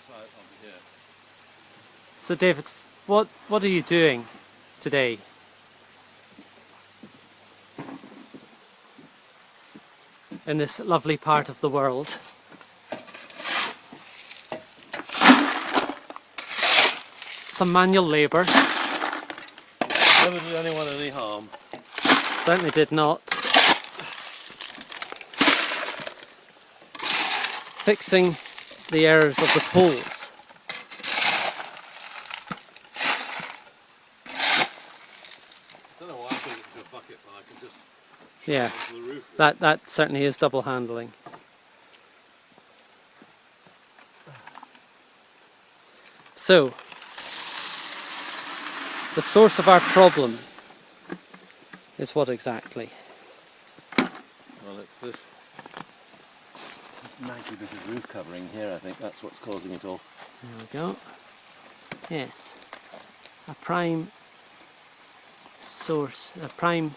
side over here. So David, what are you doing today? In this lovely part of the world? Some manual labour. Never did anyone any harm. Certainly did not. Fixing the errors of the poles. I don't know why I put it into a bucket when I can just Yeah, onto the roof. that certainly is double handling. So, the source of our problem is what exactly? Well, it's this manky bit of roof covering here, I think that's what's causing it all. There we go. Yes, a prime source, a prime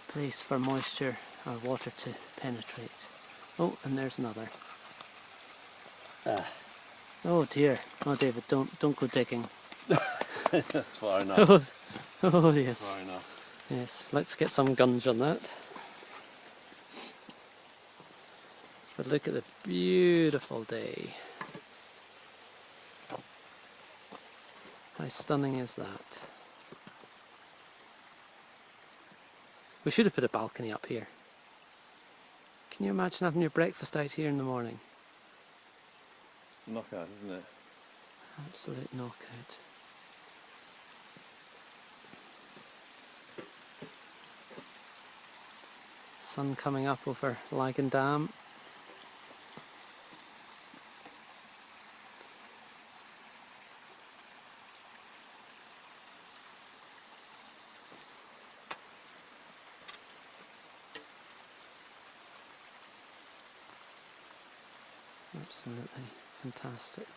place for moisture or water to penetrate. Oh, and there's another. Oh dear. Oh David, don't go digging. That's far enough. Oh yes. Far enough. Yes, let's get some gunge on that. But look at the beautiful day. How stunning is that? We should have put a balcony up here. Can you imagine having your breakfast out here in the morning? Knockout, isn't it? Absolute knockout. Sun coming up over Lagan Dam. Absolutely fantastic.